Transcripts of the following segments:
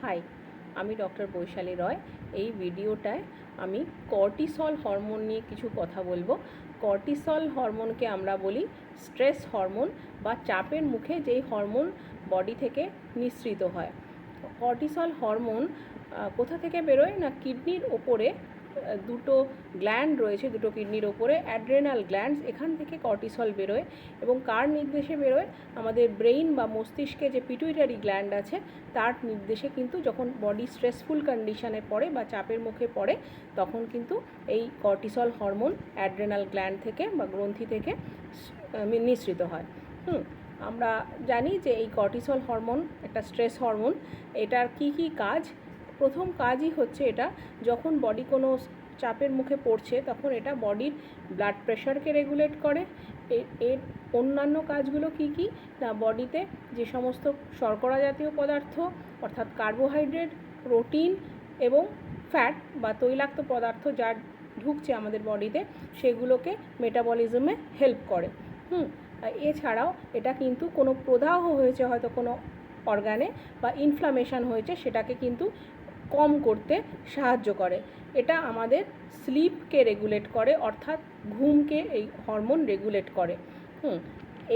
High, আমি doctor Vaishali রয়। এই ভিডিওটায় আমি কর্টিসল হরমোন নিয়ে কিছু কথা বলবো। কর্টিসল হরমোনকে আমরা বলি স্ট্রেস হরমোন বা চাপের মুখে যেই হরমোন বডি থেকে নিঃসৃত হয়। কর্টিসল হরমোন কোথা থেকে বেরোয় না, কিডনির ওপরে দুটো গ্ল্যান্ড রয়েছে, দুটো কিডনির ওপরে অ্যাড্রেনাল গ্ল্যান্ডস, এখান থেকে কর্টিসল বেরোয় এবং কার নির্দেশে বেরোয়? আমাদের ব্রেইন বা মস্তিষ্কে যে পিটুইটারি গ্ল্যান্ড আছে তার নির্দেশে কিন্তু যখন বডি স্ট্রেসফুল কন্ডিশনে পড়ে বা চাপের মুখে পড়ে তখন কিন্তু এই কর্টিসল হরমোন অ্যাড্রেনাল গ্ল্যান্ড থেকে বা গ্রন্থি থেকে নিঃসৃত হয়। আমরা জানি যে এই কর্টিসল হরমোন একটা স্ট্রেস হরমোন। এটার কি কি কাজ? প্রথম কাজই হচ্ছে এটা যখন বডি কোনো চাপের মুখে পড়ছে তখন এটা বডির ব্লাড প্রেশারকে রেগুলেট করে। এর অন্যান্য কাজগুলো কি কি না, বডিতে যে সমস্ত শর্করা জাতীয় পদার্থ অর্থাৎ কার্বোহাইড্রেট, প্রোটিন এবং ফ্যাট বা তৈলাক্ত পদার্থ যা ঢুকছে আমাদের বডিতে সেগুলোকে মেটাবলিজমে হেল্প করে। এছাড়াও এটা কিন্তু কোনো প্রদাহ হয়েছে হয়তো কোনো অর্গানে বা ইনফ্লামেশন হয়েছে সেটাকে কিন্তু কম করতে সাহায্য করে। এটা আমাদের স্লিপকে রেগুলেট করে, অর্থাৎ ঘুমকে এই হরমোন রেগুলেট করে।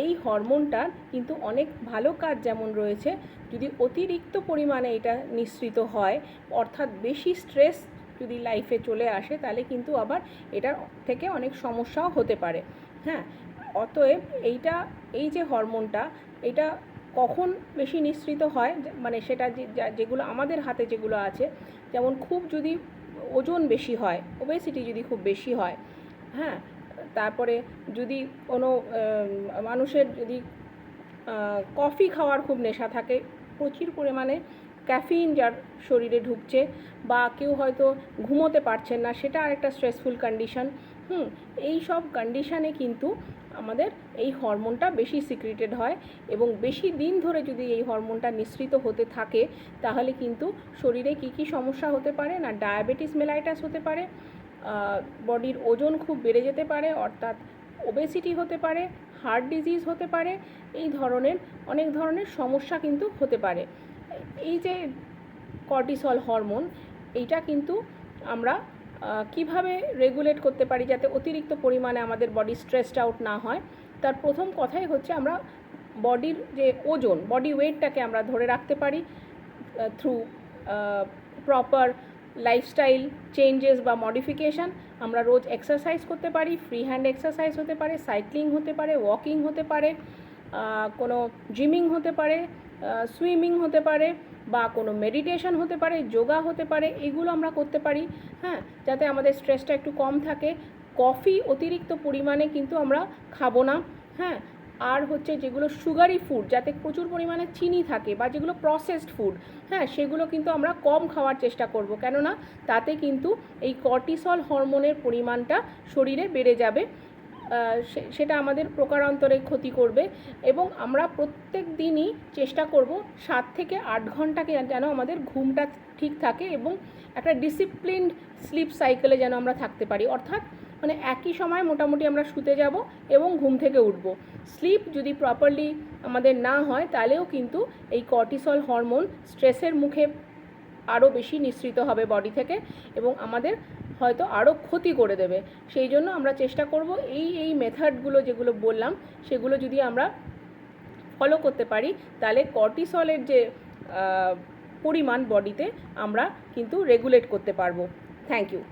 এই হরমোনটার কিন্তু অনেক ভালো কাজ যেমন রয়েছে, যদি অতিরিক্ত পরিমাণে এটা নিঃসৃত হয় অর্থাৎ বেশি স্ট্রেস যদি লাইফে চলে আসে তাহলে কিন্তু আবার এটার থেকে অনেক সমস্যাও হতে পারে। অতএব এই যে হরমোনটা এটা কখন বেশি নিঃসৃত হয়, মানে সেটা যেগুলো আমাদের হাতে যেগুলো আছে, যেমন খুব যদি ওজন বেশি হয়, ওবেসিটি যদি খুব বেশি হয়, তারপরে যদি কোনো মানুষের যদি কফি খাওয়ার খুব নেশা থাকে, প্রচুর পরিমাণে ক্যাফিন যার শরীরে ঢুকছে, বা কেউ হয়তো ঘুমোতে পারছেন না, সেটা আরেকটা স্ট্রেসফুল কন্ডিশন। এই সব কন্ডিশানে কিন্তু আমাদের এই হরমোনটা বেশি সিক্রিটেড হয় এবং বেশি দিন ধরে যদি এই হরমোনটা নিঃসৃত হতে থাকে তাহলে কিন্তু শরীরে কি কি সমস্যা হতে পারে না, ডায়াবেটিস মেলাইটাস হতে পারে, বডির ওজন খুব বেড়ে যেতে পারে অর্থাৎ ওবেসিটি হতে পারে, হার্ট ডিজিজ হতে পারে, এই ধরনের অনেক ধরনের সমস্যা কিন্তু হতে পারে। এই যে কর্টিসল হরমোন, এইটা কিন্তু আমরা কিভাবে রেগুলেট করতে পারি যাতে অতিরিক্ত পরিমাণে আমাদের বডি স্ট্রেসড আউট না হয়, তার প্রথম কথাই হচ্ছে আমরা বডির যে ওজন, বডি ওয়েটটাকে আমরা ধরে রাখতে পারি থ্রু প্রপার লাইফস্টাইল চেঞ্জেস বা মডিফিকেশান। আমরা রোজ এক্সারসাইজ করতে পারি, ফ্রি হ্যান্ড এক্সারসাইজ হতে পারে, সাইক্লিং হতে পারে, ওয়াকিং হতে পারে, কোনো জিমিং হতে পারে, সুইমিং হতে পারে, বা কোনো মেডিটেশন হতে পারে, যোগা হতে পারে, এগুলো আমরা করতে পারি যাতে আমাদের স্ট্রেসটা একটু কম থাকে। কফি অতিরিক্ত পরিমাণে কিন্তু আমরা খাবো না। আর হচ্ছে যেগুলো সুগারি ফুড, যাতে প্রচুর পরিমাণে চিনি থাকে, বা যেগুলো প্রসেসড ফুড সেগুলো কিন্তু আমরা কম খাওয়ার চেষ্টা করব, কেননা তাতে কিন্তু এই কর্টিসল হরমোনের পরিমাণটা শরীরে বেড়ে যাবে, সেটা আমাদের প্রকারান্তরে ক্ষতি করবে। এবং আমরা প্রত্যেক দিনই চেষ্টা করব 7 থেকে 8 ঘন্টাকে যেন আমাদের ঘুমটা ঠিক থাকে এবং একটা ডিসিপ্লিনড স্লিপ সাইকেলে যেন আমরা থাকতে পারি, অর্থাৎ মানে একই সময় মোটামুটি আমরা শুতে যাব এবং ঘুম থেকে উঠব। স্লিপ যদি প্রপারলি আমাদের না হয় তাহলেও কিন্তু এই কর্টিসল হরমোন স্ট্রেসের মুখে আরও বেশি নিঃসৃত হবে বডি থেকে এবং আমাদের হয়তো আরও ক্ষতি করে দেবে। সেই জন্য আমরা চেষ্টা করব এই মেথডগুলো যেগুলো বললাম সেগুলো যদি আমরা ফলো করতে পারি তাহলে কর্টিসলের যে পরিমাণ বডিতে আমরা কিন্তু রেগুলেট করতে পারবো। Thank you.